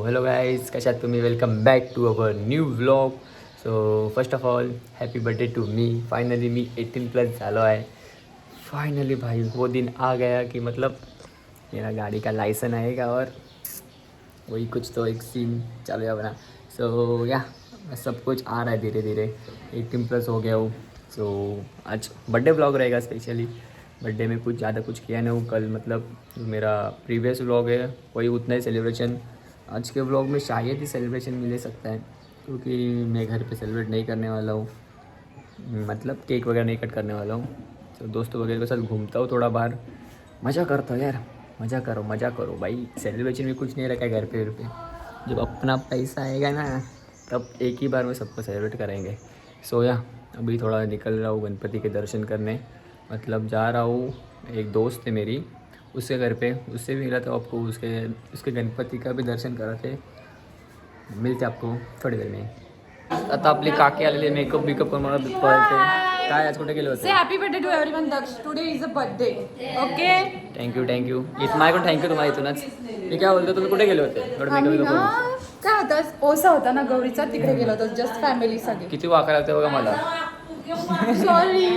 Hello guys, कशात तुम्ही? Welcome back to our new vlog. So first of all happy birthday to me. Finally मी 18+ झालो आहे. Finally भाई वो दिन आ गया कि मतलब मेरा गाड़ी का लाइसेंस आएगा और वही कुछ तो एक सीन चालू है बना. सो या सब कुछ आ रहा है धीरे धीरे. 18+ हो गया हूँ. सो आज बर्थडे व्लॉग रहेगा स्पेशली. बर्थडे में कुछ ज़्यादा कुछ किया नहीं हूँ कल, मतलब मेरा प्रीवियस व्लॉग है वही उतना ही सेलिब्रेशन. आज के व्लॉग में शायद ही सेलिब्रेशन मिल सकता है क्योंकि मैं घर पे सेलिब्रेट नहीं करने वाला हूँ, मतलब केक वगैरह नहीं कट करने वाला हूँ. तो दोस्तों वगैरह के साथ घूमता हूँ थोड़ा बाहर, मज़ा करता हूँ यार. मज़ा करो भाई. सेलिब्रेशन में कुछ नहीं रखा है घर पे. जब अपना पैसा आएगा ना तब एक ही बार में सबको सेलिब्रेट करेंगे. सो या अभी थोड़ा निकल रहा हूँ गणपति के दर्शन करने, मतलब जा रहा हूँ. एक दोस्त है मेरी, उसके घर पे, उससे भी मिला था आपको. उसके गणपति का भी दर्शन करा थे. मिलते आपको थोडी वेळ में. आता आपली काकी आलेली मेकअप बिकअप करून मला पळते. काय आज कुठे गेले होते? Say happy birthday to everyone. Daksh, today is a birthday. Okay, thank you. माझ्याकडून थँक्यू तुम्हाला इथूनच. मी काय बोलतो, तुम्ही कुठे गेले होते? आम्ही ना काय होतं, ओसा होता ना गौरीचा, तिकडे गेलो होतो. जस्ट फॅमिली सगळी. किती वाकायला लागते बघा मला. सॉरी.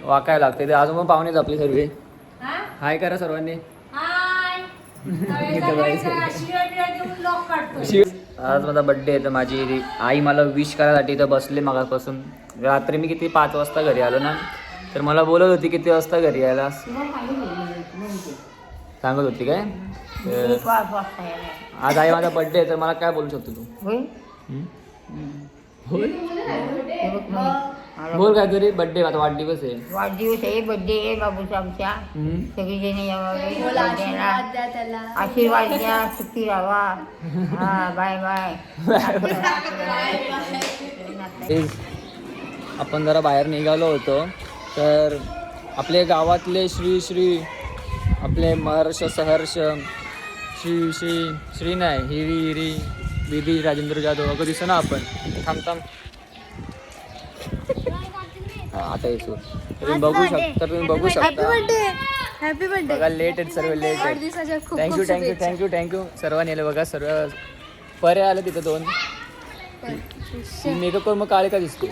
वाकायला लागते ते. अजून पण पाहुणेच आपली सर्व. हाय करा सर्वांनी. आज माझा बड्डे आहे तर माझी आई मला विश करायसाठी इथं बसले मागापासून. रात्री मी किती 5 वाजता घरी आलो ना, तर मला बोलत होती किती वाजता घरी यायला सांगत होती काय. आज आई माझा बड्डे आहे तर मला काय बोलू शकतो तू? बोल काहीतरी. बड्डे आता वाढदिवस आहे. बर्थडे आहे बाबूचा आमच्या. सगळीजण यावं, आशीर्वाद द्या, सुखी राहा. हा, बाय बाय. आपण जरा बाहेर निघालो होतो तर आपले गावातले श्री आपले महर्ष सहर्ष श्री नाही हिरी विधी राजेंद्र जाधव अगं दिसतो ना आपण. थांब आता येतो. तुम्ही बघू शकता. Happy birthday. बघा लेट आहेत सर्व, लेट आहेत. थँक्यू सर्वांनी आले बघा. सर्व परे आले तिथं 2. मेकअप करून मग काळे का दिसते?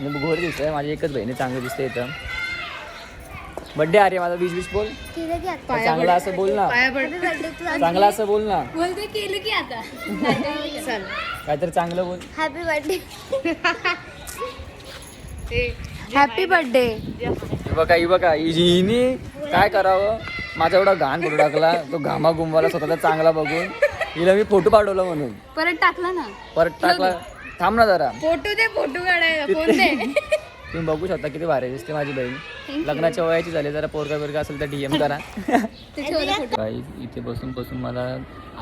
घोर दिसतंय. माझी एकच बहिणी चांगली दिसते इथं. बड्डे अरे माझा 20 बोल. चांगला असं बोल ना. चांगला असं बोल ना. बोलते केलं की आता. काहीतरी चांगलं बोल. Happy birthday. Happy birthday. ही बघा हिने काय करावं, माझा एवढा घाण फोटो टाकला. तो घामा गुंबाला स्वतःचा चांगला बघून हिला मी फोटो पाठवला म्हणून परत टाकला. थांब ना जरा. फोटो काढायला फोन दे. तुम्ही बघू शकता किती भारी दिसते माझी बहीण. लग्नाच्या वयाची झाली. जरा पोरगा असेल तर DM करा. इथे बसून मला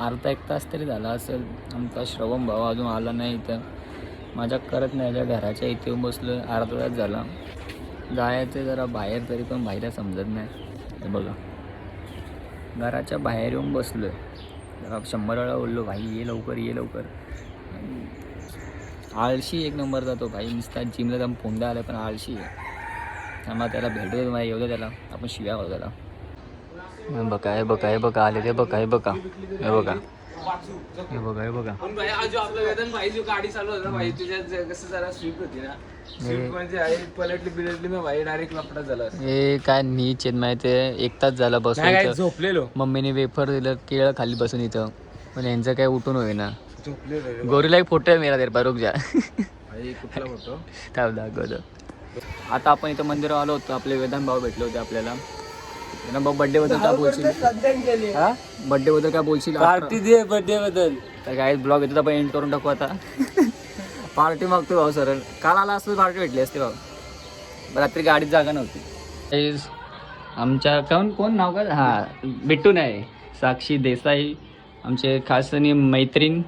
अर्धा 1 तास तरी झाला असेल. आमचा श्रवण भाऊ अजून आला नाही इथं. माझ्या करत नाही, त्या घराच्या इथे येऊन बसलो. अर्धा तास झाला. जायचं जरा बाहेर, तरी पण बाहेर समजत नाही. हे बघा घराच्या बाहेर येऊन बसलो. जरा 100 वेळा बोललो भाई ये लवकर. आळशी एक नंबर जातो भाई. नुसता जिमला जाऊन फोंदा आला पण आळशी आहे. त्यामुळे त्याला भेटू मला येऊ त्याला, आपण शिव्या होतो त्याला. हे बघा आले ते बघा. हे बघा गाडी चालू होता भाई. तुझ्या कसं जरा स्वीप होती ना, स्वीप म्हणजे आई पलटली मी भाई डायरेक्ट लपडा झाला. हे काय नीच माहिती आहे. 1 तास झाला बसून झोपलेलो. मम्मीने वेफर दिलं केळं खाली बसून इथं, पण यांचं काय उठून होईना. झोपलेलो. गोरीला एक फोटो आहे मेरा देर रुक जा. कुठला फोटो दाखवतो. आता आपण इथं मंदिरावर आलो होतो. आपले वेदांत भाऊ भेटले होते आपल्याला. भाऊ बड्डे बद्दल काय बोलशील? बड्डे बद्दल काय बोलशील? पार्टी दे बर्थडे बद्दल. तर काय ब्लॉग येतो आपण एंड करून टाकू आता. पार्टी मागतो भाऊ सरळ. काल आला असतो पार्टी भेटली असते भाऊ. रात्री गाडीत जागा नव्हती. आमच्या कोण नाव का? हां बिट्टू नाही, साक्षी देसाई आमचे खास आणि मैत्रीण.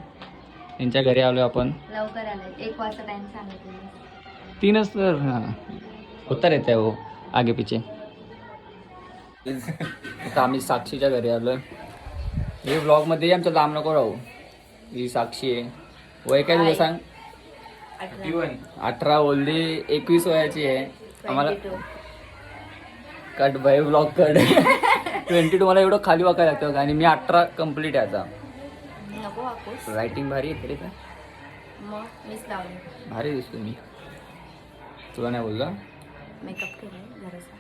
त्यांच्या घरी आलो आपण. लवकर आलाय. 1 वाजता टाइम सांगितलं. 3च तर हां होता रहता है वो आगे पीछे. आता आम्ही साक्षीच्या घरी आलो. हे ब्लॉगमध्ये आमचं लांब नको राहू. ही साक्षी आहे. वय काय तुझं सांग? 18 बोलली. 21 वयाची आहे. आम्हाला कट भाई ब्लॉग कट. 22 मला एवढं खाली वाकायला लागतं आणि मी 18 कंप्लीट आहे आता. नको वाकूस. लाइटिंग भारी आहे तरी काय मग मीच लावले. भारी दिसतो मी. तुला नाही बोलला मेकअप केलाय जरासा.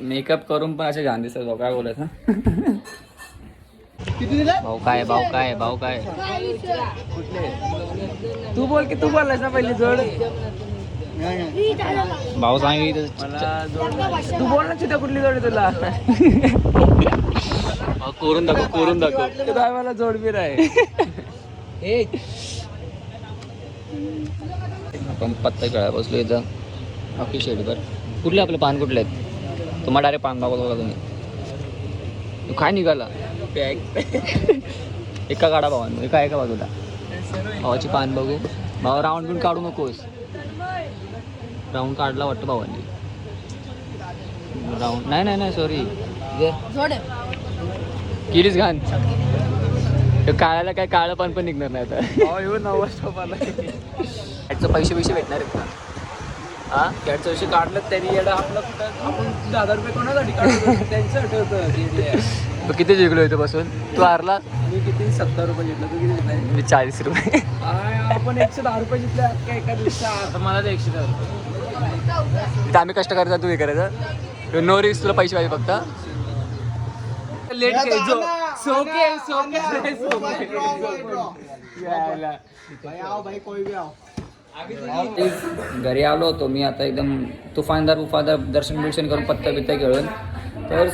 मेकअप करून पण असे घाण दिसतात. काय बोलायचं भाऊ काय तू बोल की तू बोललास ना पहिले जोड भाऊ सांगितलं मला जोड. तू बोल ना चित्या कुठली जोड आहे तुला. करून दाखव काय मला जोड बीर आहे. आपण पत्ता खेळा बसलो इथं बाकी शेडवर. कुठले आपले पान कुठले आहेत तुम्हाला डायरेक्ट पान दाखवतो बघा तुम्ही. तू काय निघाला एका काढा भावांनो एका बाजूला भावाची पान बघू. भावा राऊंड बिऊंड काढू नकोस. राऊंड काढला वाटतं भावांनी. राऊंड नाही सॉरी किरीच घाण. काळाला काय काळं पान पण निघणार नाही आता. येऊन 9 वाजता कॅटचं पैसे भेटणार आहेत का. हा कॅटचं पैसे काढलं त्यांनी येडा आपलं कुठं आपण 10,000 रुपये कोणासाठी काढतो त्यांचं आठवतं. तू किती जिंकलो इथं बसून. तू हारला. मी किती 70 रुपये जिंकलो. तू किती जिंकलाय. मी 40 रुपये. आपण 110 रुपये जिंकले काय एका दिवसात. मला तर 110 रुपये. आम्ही कष्ट करायचं तू हे करायचं. नो रिस्क तुला पैसे पाहिजे फक्त. लेट घरी आलो होतो मी आता एकदम तुफानदार दर्शन करून पत्ता खेळून. तर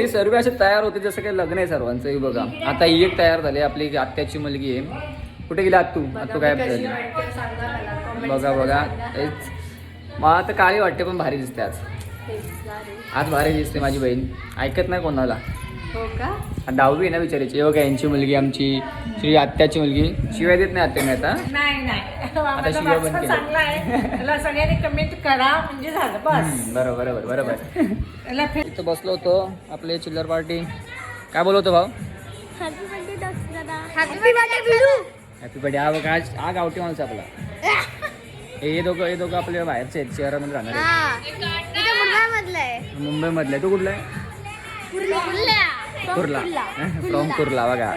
सर्व असे तयार होते जसं काही लग्न आहे सर्वांचं. हे बघा आता ही एक तयार झाली आपली आत्याची मुलगी आहे. कुठे गेली आत्तू काय झाली बघा मला तर काळी वाटते पण भारी दिसते आज भारी दिसते. माझी बहीण ऐकत नाही कोणाला. हो का. 10वी आहे ना विचारायची. बघा यांची मुलगी आमची श्री आत्याची मुलगी. शिवाय देत नाही आत्याने आता. आता शिवाय बंद केलं. सगळ्यांनी कमेंट करा म्हणजे झालं बस. बरोबर इथं बसलो होतो आपले चिल्लर पार्टी. काय बोलवतो भाऊ. Happy birthday. हा बघा हा गावठी माणूस आपला. हे दोघं आपल्या बाहेरचे आहेत शहरामध्ये राहणार आहे. मुंबईमधला आहे. तू कुठला आहे. फ्रॉम कुर्ला. बघा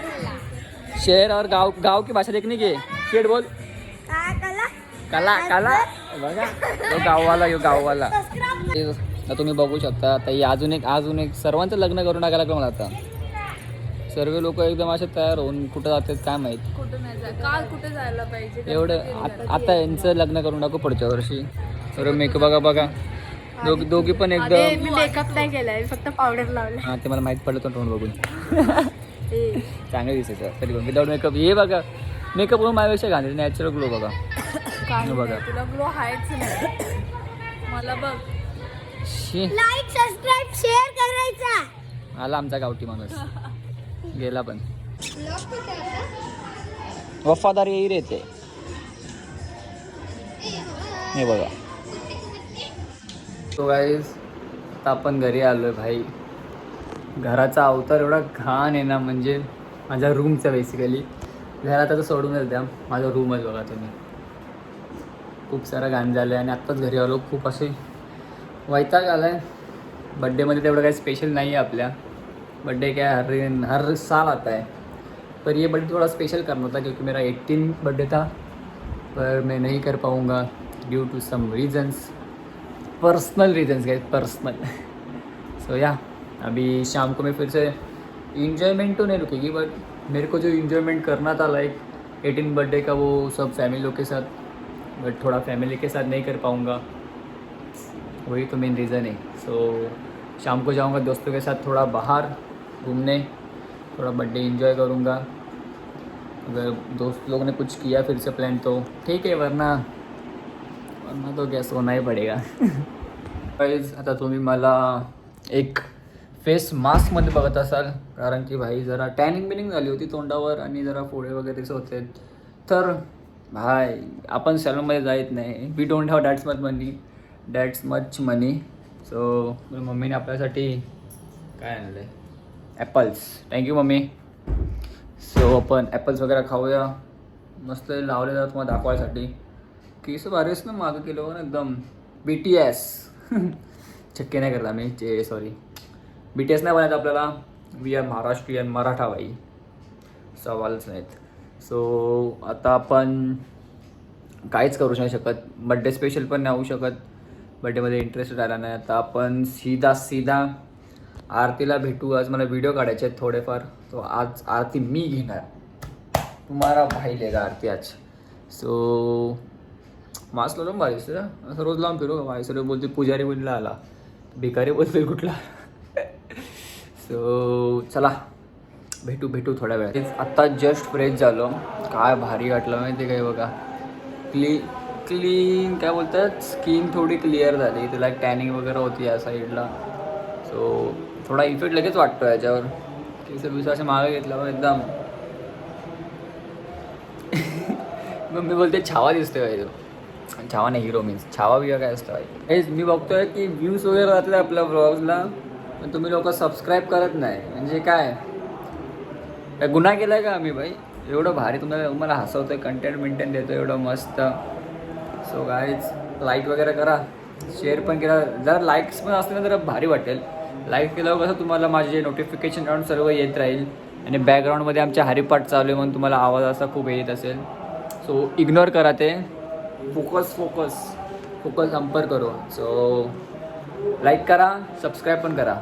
शहर और गाव की भाषा देखने की शेड बोल. काला बघा यो गाववाला. तुम्ही बघू शकता आता अजून एक सर्वांचं लग्न करून टाकायला लागलं मला आता. सर्व लोक एकदम असे तयार होऊन कुठं जातात काय माहित. कुठे जायला पाहिजे एवढं आता यांचं लग्न करून टाकू पुढच्या वर्षी. सर्व मेकअप बघा दोघी पण एकदम. मी मेकअप नाही केलाय फक्त पावडर लावला. हा ते मला माहित पडलं तो तोंड बघून. चांगलं दिसायचं तरी पण विदाऊट मेकअप. हे बघा मेकअप करून माझ्यापेक्षा घालते नॅचरल ग्लो बघा. बघा तुला ग्लो आहेच नाही. मला बघ. लाईक सबस्क्राइब शेअर करायचा. आला आमचा गावठी माणूस गेला पण. वफादार येई रेते. हे बघा तो गाईज आता आपण घरी आलोय भाई. घराचा अवतार एवढा घाण आहे ना म्हणजे माझ्या रूमचा बेसिकली. घरात आता सोडूनच द्या माझा रूमच बघा तुम्ही. खूप सारा घाण झालं आहे आणि आत्ताच घरी आलो. खूप असे वैताग आला आहे. बड्डेमध्ये तेवढं काही स्पेशल नहीं है आपल्या. बर्थडे क्या हर साल आता है, पर ये बर्थडे थोड़ा स्पेशल करना था क्योंकि मेरा 18 बर्थडे था, पर मैं नहीं कर पाऊँगा due to some reasons, personal reasons guys, personal. So या अभी शाम को मैं फिर से इंजॉयमेंट तो नहीं रुकेगी, बट मेरे को जो इंजॉयमेंट करना था लाइक 18 बर्थडे का, वो सब फैमिली लोग के साथ, बट थोड़ा फैमिली के साथ नहीं कर पाऊँगा, वही तो मेन रीज़न है. सो शाम को जाऊँगा दोस्तों के साथ थोड़ा बाहर घूमने, थोड़ा बर्थडे एंजॉय करूँगा. अगर दोस्त लोग ने कुछ किया फिर से प्लान तो ठीक है, वरना तो क्या सोना ही पडेगा. गाइस आता तुम्ही मला एक फेस मास्कमध्ये बघत असाल, कारण की भाई जरा टॅनिंग बिनिंग झाली होती तोंडावर आणि जरा फोडे वगैरे दिसत होते. तर भाई आपण सॅलूनमध्ये जात नाही, we don't have that's much money. So मम्मीने आपल्यासाठी काय आणलं आहे, ॲपल्स. Thank you mummy. सो आपण ॲपल्स वगैरे खाऊया. मस्त लावले जातात तुम्हाला दाखवायसाठी. केस भारीच ना मागं केलं ना एकदम BTS. छक्के नाही करता मी, सॉरी BTS नाही बनायचं आपल्याला. वी आर महाराष्ट्रीयन, मराठा भाई. सवालच नाहीत. सो आता आपण काहीच करू नाही शकत, बड्डे स्पेशल पण नाही होऊ शकत, बड्डेमध्ये इंटरेस्ट राहिला नाही. आता आपण सीधा आरतीला भेटू. आज मला व्हिडिओ काढायचे आहेत थोडेफार, तो आज आरती मी घेणार. तुम्हाला भाई लेगा आरती आज. सो मास्क लावून भाई असं रोज लावून फिरू. भाई सर बोलते पुजारी बोलला आला, भिकारी बोलतोय कुठला. सो चला भेटू थोड्या वेळात. आत्ता जस्ट फ्रेश झालो, काय भारी वाटलं माहिती काय बघा. क्लीन काय बोलतात, स्किन थोडी क्लिअर झाली. तिला टॅनिंग वगैरे होती या साईडला. सो थोडा इफेक्ट लगेच वाटतो याच्यावर. केस असे मागे घेतला मग एकदम मग मी बोलते छावा दिसतोय भाई. तो छावा नाही, हिरो मीन्स छावा बिवा काय असतं भाई. हेच मी बघतोय की व्ह्यूज वगैरे राहतात आपल्या ब्लॉग्सला, पण तुम्ही लोक सबस्क्राईब करत नाही. म्हणजे काय गुन्हा केला आहे का आम्ही भाई? एवढं भारी तुम्हाला हसवतोय, कंटेंट मेंटेन देतो एवढं मस्त. सो गाईज लाईक वगैरे करा, शेअर पण केला. जरा लाईक्स पण असले ना जरा भारी वाटेल. लाईक केल्यावर कसं तुम्हाला माझे नोटिफिकेशन राऊंड सर्व येत राहील. आणि बॅकग्राऊंडमध्ये आमच्या हरिपाठ चालू आहे म्हणून तुम्हाला आवाज असा खूप येत असेल. सो इग्नोर करा ते. फोकस संपर करो. सो लाईक करा, सबस्क्राईब पण करा.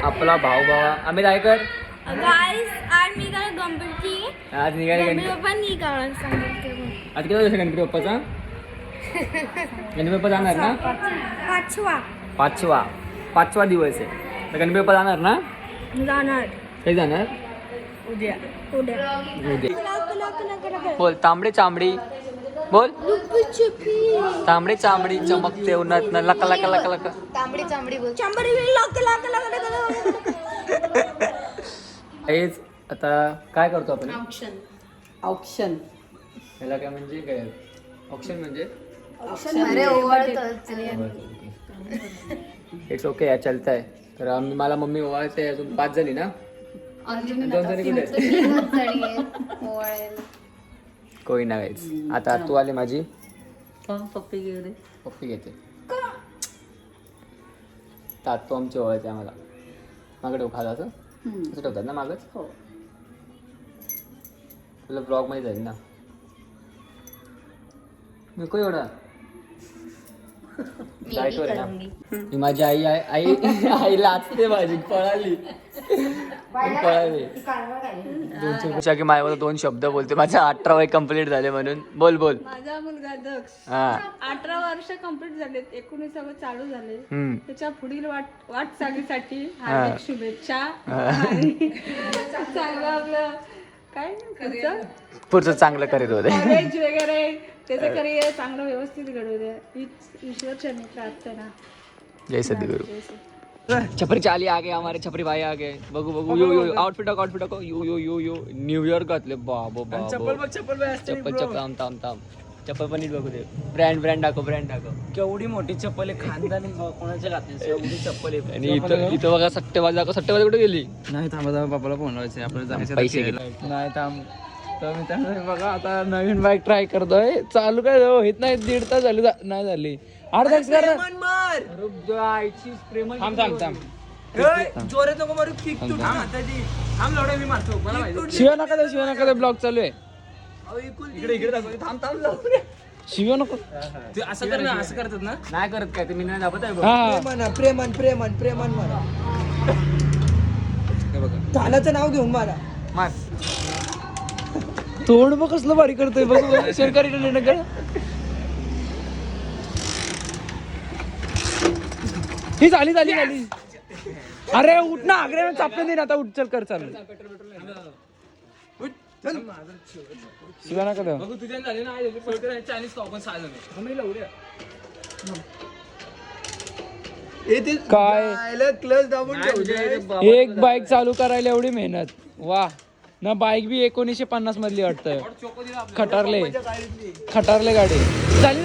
आपला भावा आम्ही रायकर गाइस आज मी काय गणपती आज निघाले गणपती बाप्पा नाही काढायला सांगितलं. आज किती दिवस गणपती बाप्पाचा? गणपती बाप्पा जाणार ना? पाचवा दिवस आहे. तर गणपती बाप्पा जाणार ना? जाणार. कधी जाणार? उद्या बोल तांबडी चांबडी बोल. तांबडी चांबडी चमकते उन्हात न लका लका लका लका. तांबडी चांबडी बोल. हेच आता काय करतो आपण? ऑप्शन ह्याला काय म्हणजे काय? ऑप्शन म्हणजे अरे ओवाळतो. इट्स ओके या चलता है. तर आम्ही मला मम्मी ओवाळते. अजून 5 झाली ना? 2 जणी कुठे? कोई ना गाईच. आता तू आली माझी पप्पी घेते. तातू आमची ओवाळते आम्हाला. मागं खाला असं असं ठेवतात ना मागच. हो तुला ब्लॉग मध्ये जाईल ना. मी कोण एवढा डायटवर आहे ना. ही माझी आई आहे. आईला आचते माझी पळाली. की माझ्यावर 2 शब्द बोलते. माझ्या 18 वय कम्प्लीट झाले म्हणून. बोल माझा मुलगा दक्ष हा 18 वर्ष कंप्लीट झालेत, 19 चालू झाले. हम्म. त्याच्या पुढील वाटचालीसाठी हार्दिक शुभेच्छा. आणि चांगलं आपलं काय पुढचं चांगलं करीत होते. कॉलेज वगैरे त्याचं करिअर चांगलं व्यवस्थित घडू द्या. ईश्वर चरणी प्रार्थना. जय सद्गुरु. छपरी चाली आ गए हमारे. छपरी भाई आ गए. बघू यो आउटफिट दाखव. यो न्यूयॉर्क घातले. बाबो चप्पल थांब चप्पल पण नीट बघू दे. ब्रँड दाखव. केवढी मोठी चप्पल आहे, खानदानी कोणाच्या घातली एवढी चप्पल आहे. आणि इथं बघा सट्टेबाज सट्टेबाज कुठे गेली? नाही थांबा बापाला फोन लावायचं आपल्याला जायचं. पैसे नाही थांब. तर मित्रांनो बघा आता नवीन बाईक ट्राय करतोय. चालू काय होत नाही. 1.5 तास झाली नाही झाली. अर्धा तास कर. शिवा नका दे ब्लॉग चालू आहे. शिवा नको असं कर ना. असं करतात ना. नाही करत काय ते. मी नाही दाखवत आहे. प्रेमन मारा. तानाचं नाव घेऊन मारा. मार. तोंड बघ कसलं भारी करतोय. बघ सरकारी ही झाली. अरे उठ ना. आग्र्याला चापलं दे ना आता. उठ चल कर. चालू शिवा नका देऊ. काय क्लच दाबून ठेवलं. एक बाईक चालू करायला एवढी मेहनत. वा ना. बाईक बी 1950 मधली वाटतं. खटारले गाडी. झाली.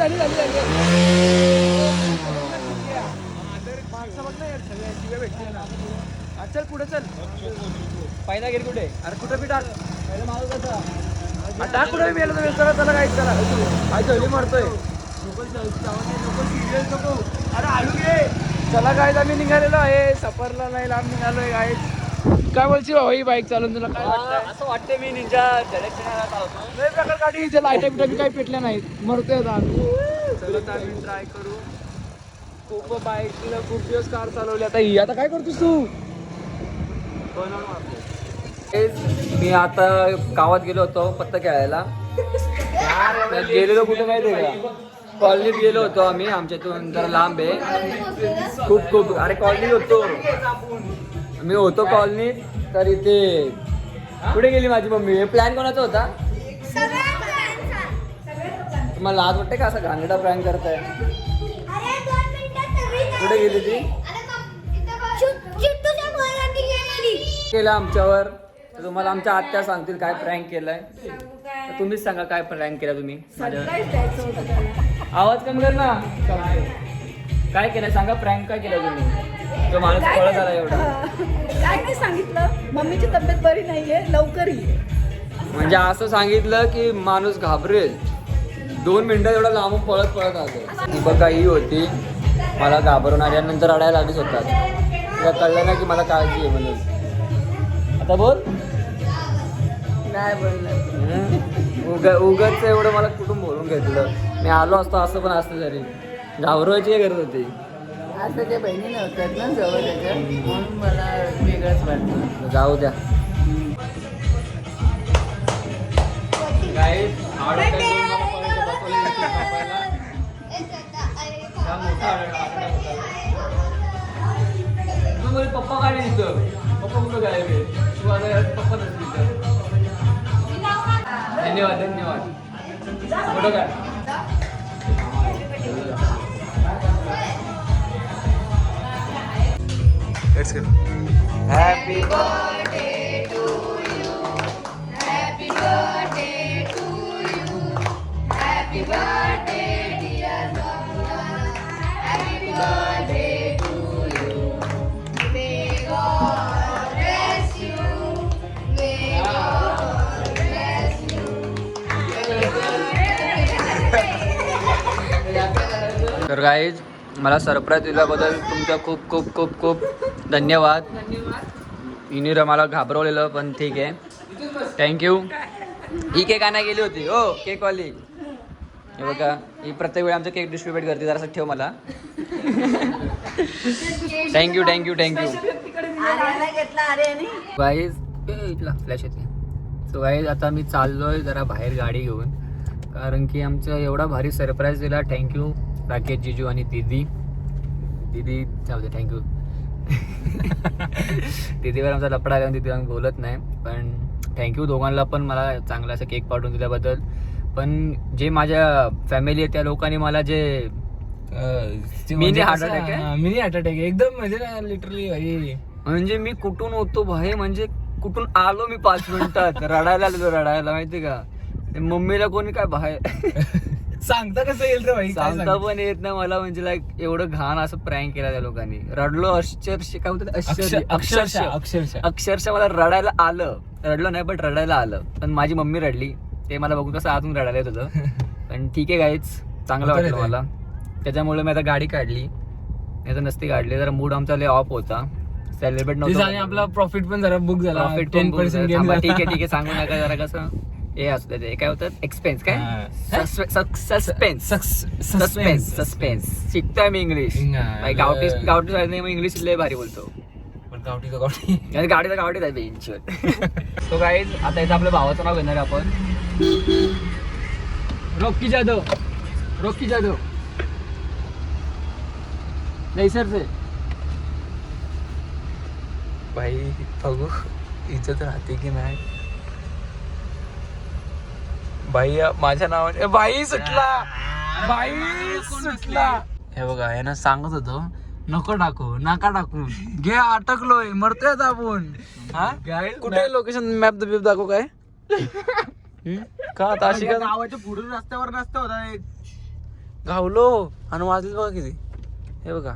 चल पुढे चल. पहिला गेली कुठे? अरे कुठं बी टाक. टाक कुठे बी. चला काय चला. झोली मारतोय. अरे आलू घे. चला गाईज आम्ही निघालेलो आहे सफरला, नाही लांब निघालोय गाईज. काय बोलची भाऊ ही बाईक चालून तुला काय वाटतं? असं वाटतं मी निंजा लय प्रकार गाडी इथे लाईट बिटा काही पेटल्या नाहीत, मरतोय आता आम्ही. चला तर आम्ही ट्राय करू. खूप बाईक तिला खूप दिवस कार चालवली, आता ही आता काय करतोस तू? मी आता गावात गेलो होतो पत्ता खेळायला. गेलेलो कुठे माहिती आहे का? कॉलनीत गेलो होतो आम्ही, आमच्या इथून जरा लांब आहे खूप. अरे कॉलनीत होतो मी, होतो कॉलनीत. तर इथे कुठे गेली माझी मम्मी? हे प्लॅन कोणाचा होता? तुम्हाला लाज वाटते का असं घाणेरडा प्लॅन करताय? कुठे गेली ती? केलं आमच्यावर. तर तुम्हाला आमच्या आत्या सांगतील काय प्रँक केलाय. तर तुम्हीच सांगा काय प्रँक केला तुम्ही आवाज कमी कर ना. काय केलं सांगा, प्रँक काय केलं तुम्ही? तो माणूस पळत आला एवढा. काय नाही सांगितलं, मम्मीची तब्येत बरी नाहीये, लवकर ये. म्हणजे असं सांगितलं की माणूस घाबरेल. 2 मिनिटं एवढा लांबून पळत आलो. ती बघा ही होती, मला घाबरून आल्यानंतर रडायला लागली स्वतः. तिला कळलं ना की मला काळजी आहे म्हणून. आता बोल. नाही बोललं. उगाच एवढं मला कुठून बोलून घेतलं. मी आलो असतो असं पण असतं तरी. घाबरवायची काय गरज होती? असं ते बहिणी नव्हत्यात ना जवळ त्याच्या, म्हणून मला वेगळंच वाटतं. जाऊ द्या. पप्पा काय नाही तिथं. पप्पा कुठं काय तू आता पप्पा नसतील तिथं. धन्यवाद. कुठं काय happy birthday to you. Happy birthday to you. Happy birthday dear बाबा. Happy birthday to you. May God bless you. May God bless you. तर गाईज मला सरप्राईज दिल्याबद्दल तुमचा खूप खूप खूप खूप धन्यवाद. इनीर मला घाबरवलेलं पण ठीक आहे, थँक्यू. ही केक आणायला गेली होती. हो केकवाली हे बघा, ही प्रत्येक वेळी आमचं केक डिस्ट्रीब्यूट करते. जरासं ठेव मला. थँक्यू. गाईज इथला फ्लॅश येते. सो गाईज आता मी चाललोय जरा बाहेर गाडी घेऊन, कारण की आमचं एवढा भारी सरप्राईज दिला. थँक्यू राकेश, जिजू आणि दीदी. जाऊ दे, थँक्यू. दीदीवर आमचा लपडा आला, दीदी आम्ही बोलत नाही, पण थँक्यू दोघांना पण मला चांगला असं केक पाठवून दिल्याबद्दल. पण जे माझ्या फॅमिली आहे त्या लोकांनी मला जे मिनी हार्ट अटॅक एकदम म्हणजे लिटरली म्हणजे मी कुठून होतो भाई, म्हणजे कुठून आलो मी 5 मिनिटात. रडायला माहिती का. मम्मीला कोणी काय बाहेर सांगता कसं येईल रे भाई, सांगता पण येत नाही मला. म्हणजे लाईक एवढं घाण असं प्रँक केला त्या लोकांनी. रडलो काय होतं, अक्षरशः मला रडायला आलं. रडलो नाही पण रडायला आलं. पण माझी मम्मी रडली, ते मला बघून कसं आतून रडायला येत होतं. पण ठीक आहे गाईच, चांगलं वाटलं मला. त्याच्यामुळे मी आता गाडी काढली, नाही तर नसती काढली. जरा मूड आमचा लय ऑफ होता, सेलिब्रेट नव्हतं. आपला प्रॉफिट पण जरा बुक झाला. 10% ठीक आहे सांगू नका. जरा कसं हे असतं ते काय होतं, एक्सपेन्स काय सस्पेन्स शिकतोय मी इंग्लिश. गावठी शाळेत मी इंग्लिश लय भारी बोलतो. गावठीचा आहे बेंचवर. तो गाईज आता इथं आपल्या भावाचं नाव घेणार आहे आपण. रॉकी जाधव नाही सर ते भाई बघू इज्जत राहते की नाही. बाई माझ्या नावाने बाई सुटला. हे बघा हे ना सांगत होतो नको नका टाकू. घे अटकलोय, मरतोय आता आपण. हा कुठे लोकेशन मॅप बिप दाखव काय. का आता अशी का गावाच्या पुढून रस्त्यावर रस्ता होता एक. घावलो आणि वाजले बघा किती. हे बघा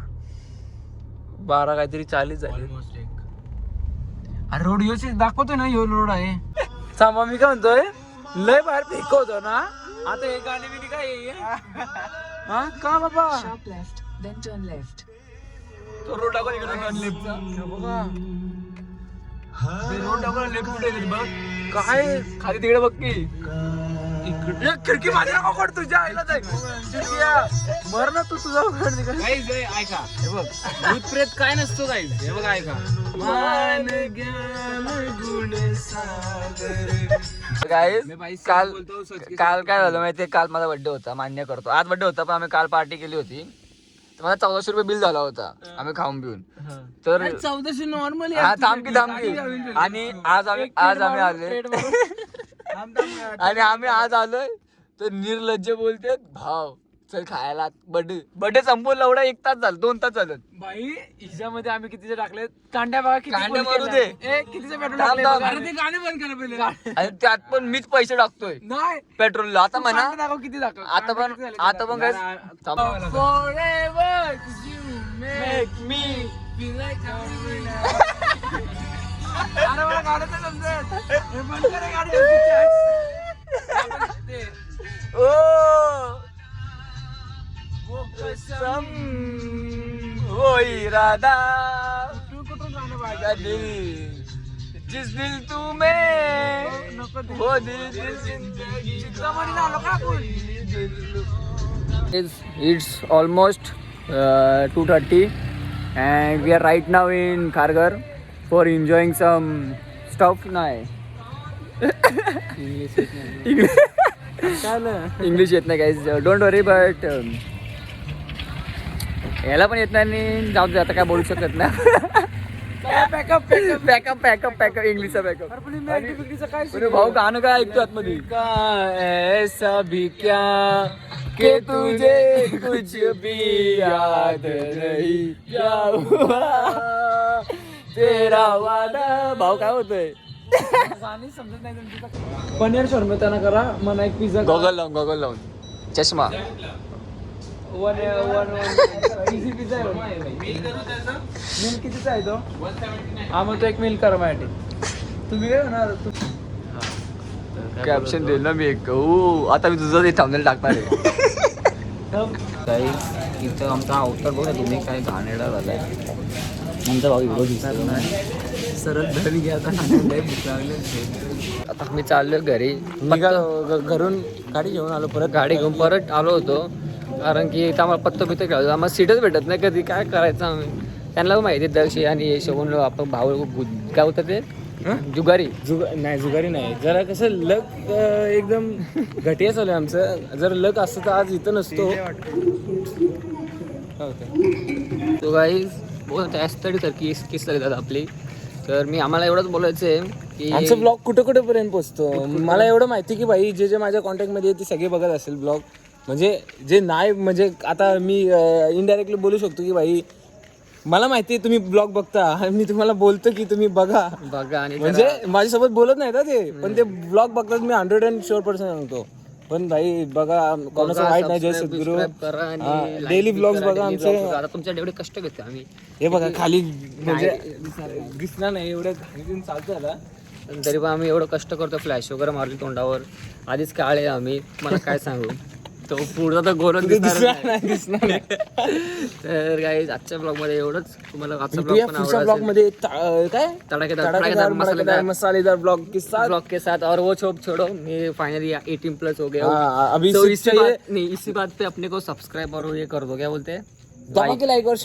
12 काहीतरी 40 झाले. अरे रोड योच दाखवतोय ना, यो रोड आहे. थांबा मी काय म्हणतोय, लय बाहेर फेकवतो ना आता. हे गाडी बिडी काय हा का बाबा Sharp left, then turn left. तो रोड टाकून इकडे लेफ्टचा बघा रोड टाकून लेफ्ट कुठे गेली बघ काय खाली तिकडे बघ की इकडे खिडकी माझी नको कोण तुझ्या आईला जाय खिडकीया मर ना तू तुझा उघड तिकडे गाईज ऐका हे बघ भूत प्रेत काय नसतो गाईज हे बघा ऐका मान ज्ञान गुण सागर गाईस काल काय झालं माहितीये काल माझा बर्थडे होता मान्य करतो आज बर्थडे होता पण आम्ही काल पार्टी केली होती तर मला 1400 रुपये बिल झाला होता आम्ही खाऊन पिऊन तर 1400 नॉर्मल हा थांबकी आणि आज आम्ही आलोय आणि आम्ही आज आलोय तर निर्लज्ज बोलते भाव चल खायला बर्थडे संपवला एवढा 1 तास झालं 2 तास झालं बाई हिच्यामध्ये आम्ही कितीचे टाकले कांड्या बघा किती कांड्या full मारू केल्या. दे. ए, कितीचे पेट्रोल टाकले थांब, बघा. थांब. अरे ते गाणे बंद करा पहिले आणि त्यात पण मीच पैसे टाकतोय नाही पेट्रोलला आता म्हणा कांडे दाखव किती दाखव आता पण काय Forever you make me feel like I'm winner. अरे मला गाणं तर समजत हे बंद करे गाडी ते ओ वो कसम वो इरादा कुठून गाणं बाळगा का दिल जिस दिल तू में वो दिल जिंदगी चिंतामणी झालो का आपण It's almost 2:30 and we are right now in Kharghar for enjoying some stuff. English येत नाही guys. Don't worry but याला पण येत नाही आणि जाऊ दे आता काय बोलू शकत नाही. पॅकअप इंग्लिशचा पॅकअप अरे भाऊ गाणं काय ऐकतो आतमध्ये का ऐसा भी क्या के तुझे कुछ भी याद नहीं क्या हुआ तेरा वादा भाऊ काय होतोय पनीर शर्मताना करा मला एक पिझ्झा गॉगल लावून चष्मा वन इझी पिझ्झा आहे मिल कितीचा आहे तो हा मग तो एक मिल करा माझ्यासाठी तुम्ही काय होणार कॅप्शन देईल ना मी एक आता मी तुझं ते थांबलेलं टाकणार आहे इथं आमचा अवतार बघा तुम्ही काय घाणेरडा झालाय आमचा भाऊ एवढं दिसत नाही सरळ धरी घ्या आता मी चाललो घरी घरून गाडी घेऊन आलो परत गाडी घेऊन परत आलो होतो कारण की इथं आम्हाला पत्तं बित्तं खेळायचं आम्हाला सीटच भेटत नाही कधी काय करायचं आम्ही त्यांना पण माहिती दर्शी आणि शगून आपण भाऊ काय होतं ते जुगारी जुगारी नाही जरा कसं लक एकदम घटिया चालू आहे आमचं जर लक असतं तर आज इथं नसतो तो काही बहुत ॲस्थेटिक सारखी किस लागतात आपली तर मी आम्हाला एवढंच बोलायचं आहे की आमचं ब्लॉग कुठे पर्यंत पोहोचतो मला एवढं माहिती की भाई जे माझ्या कॉन्टॅक्टमध्ये ते सगळे बघत असेल ब्लॉग म्हणजे जे नाही म्हणजे आता मी इनडायरेक्टली बोलू शकतो की भाई मला माहिती आहे तुम्ही ब्लॉग बघता मी तुम्हाला बोलतो की तुम्ही बघा आणि म्हणजे माझ्यासोबत बोलत नाही का ते पण ते ब्लॉग बघतात मी 100% सांगतो पण भाई बघा कोणाचं वाईट नाही जय सद्गुरू डेली ब्लॉग्स बघा आमचे आता तुमच्या एवढे कष्ट घेतो आम्ही हे बघा खाली म्हणजे दिसणार नाही एवढं चालतं आता तरी पण आम्ही एवढं कष्ट करतो फ्लॅश वगैरे मारली तोंडावर आधीच काळे आम्ही मला काय सांगू तो पुढचा तर गोरच दिसणार नाही तर काही आजच्या ब्लॉग मध्ये एवढंच तुम्हाला आजचा पुढच्या ब्लॉग मध्ये काय तड़केदार मसालेदार ब्लॉग के साथ और वो छोड़ो मैं फाइनली 18+ हो गया अभी तो इसी बात पे अपने को सब्सक्राइब और ये कर दो क्या बोलते हैं लाइक और